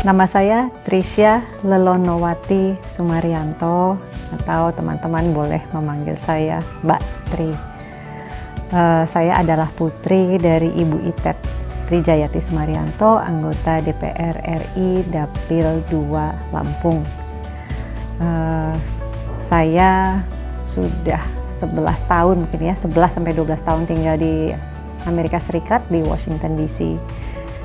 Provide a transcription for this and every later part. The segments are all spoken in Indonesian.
Nama saya Trisya Lelonowati Sumaryanto, atau teman-teman boleh memanggil saya Mbak Tri. Saya adalah putri dari Ibu Itet Trijayati Sumaryanto, anggota DPR RI Dapil 2 Lampung. Saya sudah 11 tahun mungkin ya, 11-12 tahun tinggal di Amerika Serikat, di Washington DC.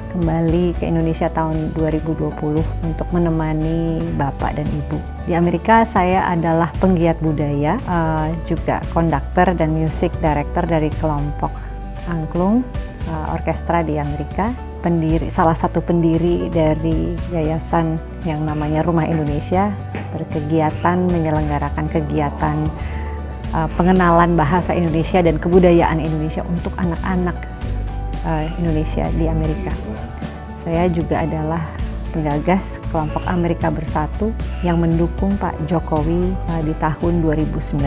Kembali ke Indonesia tahun 2020 untuk menemani Bapak dan Ibu. Di Amerika saya adalah penggiat budaya, juga konduktor dan music director dari kelompok angklung, orkestra di Amerika. Salah satu pendiri dari yayasan yang namanya Rumah Indonesia, berkegiatan menyelenggarakan kegiatan pengenalan bahasa Indonesia dan kebudayaan Indonesia untuk anak-anak Indonesia di Amerika. Saya juga adalah penggagas kelompok Amerika Bersatu yang mendukung Pak Jokowi di tahun 2019.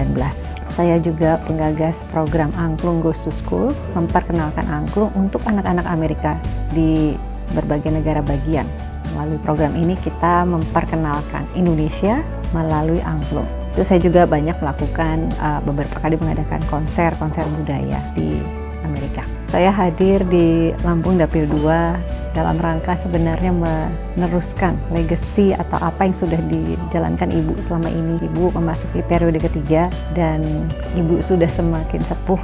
Saya juga penggagas program Angklung Goes to School, memperkenalkan angklung untuk anak-anak Amerika di berbagai negara bagian. Melalui program ini kita memperkenalkan Indonesia melalui angklung. Itu saya juga banyak melakukan beberapa kali mengadakan konser budaya di Amerika. Saya hadir di Lampung Dapil 2 dalam rangka sebenarnya meneruskan legacy atau apa yang sudah dijalankan Ibu selama ini. Ibu memasuki periode ketiga dan Ibu sudah semakin sepuh,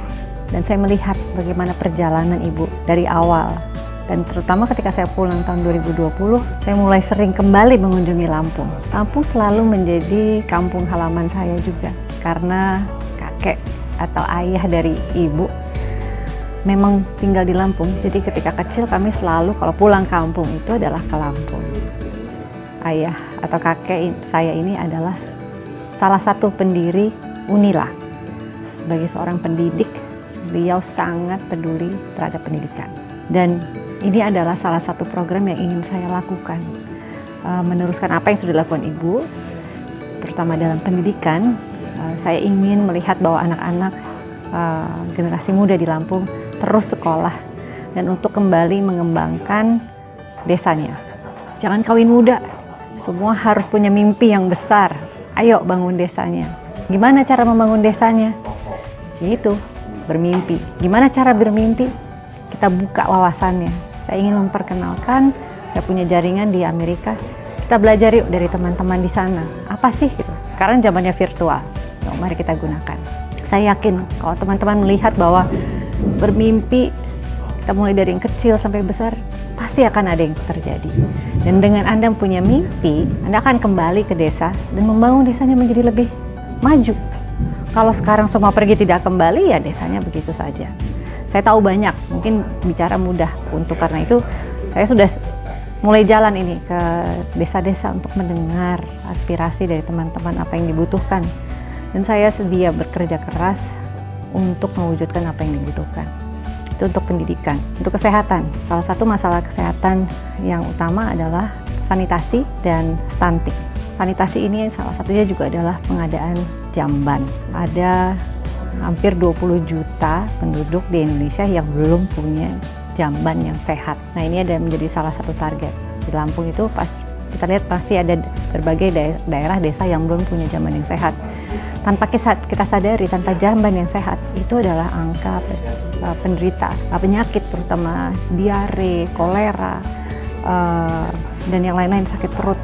dan saya melihat bagaimana perjalanan Ibu dari awal, dan terutama ketika saya pulang tahun 2020, saya mulai sering kembali mengunjungi Lampung. Lampung selalu menjadi kampung halaman saya juga, karena kakek atau ayah dari Ibu memang tinggal di Lampung. Jadi ketika kecil kami selalu kalau pulang kampung itu adalah ke Lampung. Ayah atau kakek saya ini adalah salah satu pendiri Unila. Sebagai seorang pendidik, beliau sangat peduli terhadap pendidikan. Dan ini adalah salah satu program yang ingin saya lakukan. Meneruskan apa yang sudah dilakukan Ibu, terutama dalam pendidikan. Saya ingin melihat bahwa anak-anak generasi muda di Lampung terus sekolah dan untuk kembali mengembangkan desanya. Jangan kawin muda, semua harus punya mimpi yang besar. Ayo bangun desanya. Gimana cara membangun desanya? Yaitu bermimpi. Gimana cara bermimpi? Kita buka wawasannya. Saya ingin memperkenalkan, saya punya jaringan di Amerika. Kita belajar yuk dari teman-teman di sana. Apa sih gitu? Sekarang zamannya virtual. Yuk, mari kita gunakan. Saya yakin kalau teman-teman melihat bahwa bermimpi, kita mulai dari yang kecil sampai besar, pasti akan ada yang terjadi. Dan dengan Anda punya mimpi, Anda akan kembali ke desa dan membangun desanya menjadi lebih maju. Kalau sekarang semua pergi tidak kembali, ya desanya begitu saja. Saya tahu banyak, mungkin bicara mudah, karena itu saya sudah mulai jalan ini ke desa-desa untuk mendengar aspirasi dari teman-teman apa yang dibutuhkan. Dan saya sedia bekerja keras untuk mewujudkan apa yang dibutuhkan. Itu untuk pendidikan. Untuk kesehatan, salah satu masalah kesehatan yang utama adalah sanitasi dan stunting. Sanitasi ini salah satunya juga adalah pengadaan jamban. Ada hampir 20 juta penduduk di Indonesia yang belum punya jamban yang sehat. Nah, ini ada menjadi salah satu target. Di Lampung itu kita lihat pasti ada berbagai daerah desa yang belum punya jamban yang sehat. Tanpa kita sadari, tanpa jamban yang sehat, itu adalah angka penderita penyakit, terutama diare, kolera, dan yang lain-lain, sakit perut,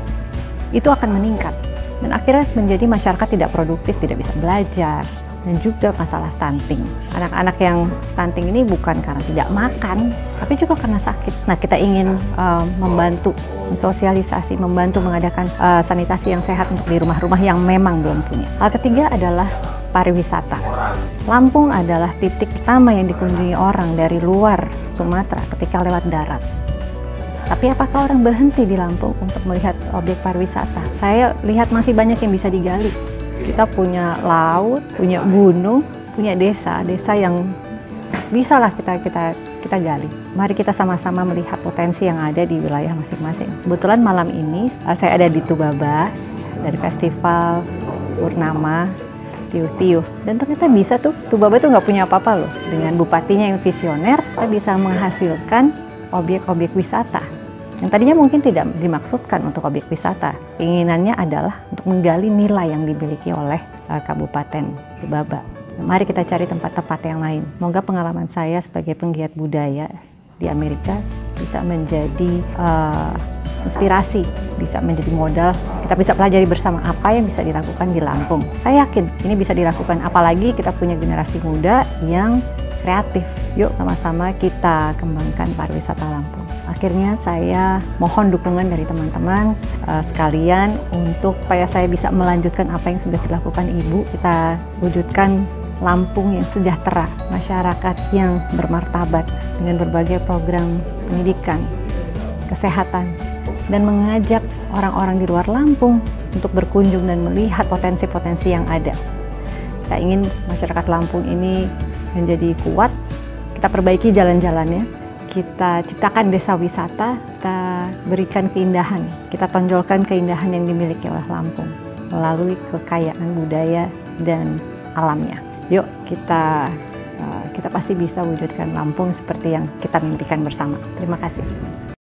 itu akan meningkat. Dan akhirnya menjadi masyarakat tidak produktif, tidak bisa belajar, dan juga masalah stunting. Anak-anak yang stunting ini bukan karena tidak makan, tapi juga karena sakit. Nah, kita ingin membantu sosialisasi, membantu mengadakan sanitasi yang sehat untuk di rumah-rumah yang memang belum punya. Hal ketiga adalah pariwisata. Lampung adalah titik pertama yang dikunjungi orang dari luar Sumatera ketika lewat darat. Tapi apakah orang berhenti di Lampung untuk melihat objek pariwisata? Saya lihat masih banyak yang bisa digali. Kita punya laut, punya gunung, punya desa yang bisa lah kita gali. Mari kita sama-sama melihat potensi yang ada di wilayah masing-masing. Kebetulan malam ini saya ada di Tubaba dari festival Purnama Tiuh-Tiuh, dan ternyata bisa tuh, Tubaba tuh nggak punya apa-apa loh. Dengan bupatinya yang visioner, kita bisa menghasilkan objek-objek wisata Yang tadinya mungkin tidak dimaksudkan untuk objek wisata. Keinginannya adalah untuk menggali nilai yang dimiliki oleh Kabupaten Baba. Mari kita cari tempat-tempat yang lain. Semoga pengalaman saya sebagai penggiat budaya di Amerika bisa menjadi inspirasi, bisa menjadi modal. Kita bisa pelajari bersama apa yang bisa dilakukan di Lampung. Saya yakin ini bisa dilakukan, apalagi kita punya generasi muda yang kreatif. Yuk sama-sama kita kembangkan pariwisata Lampung. Akhirnya saya mohon dukungan dari teman-teman sekalian untuk supaya saya bisa melanjutkan apa yang sudah dilakukan Ibu. Kita wujudkan Lampung yang sejahtera, masyarakat yang bermartabat dengan berbagai program pendidikan, kesehatan, dan mengajak orang-orang di luar Lampung untuk berkunjung dan melihat potensi-potensi yang ada. Kita ingin masyarakat Lampung ini menjadi kuat, kita perbaiki jalan-jalannya, kita ciptakan desa wisata, kita berikan keindahan, kita tonjolkan keindahan yang dimiliki oleh Lampung melalui kekayaan budaya dan alamnya. Yuk kita pasti bisa wujudkan Lampung seperti yang kita mimpikan bersama. Terima kasih.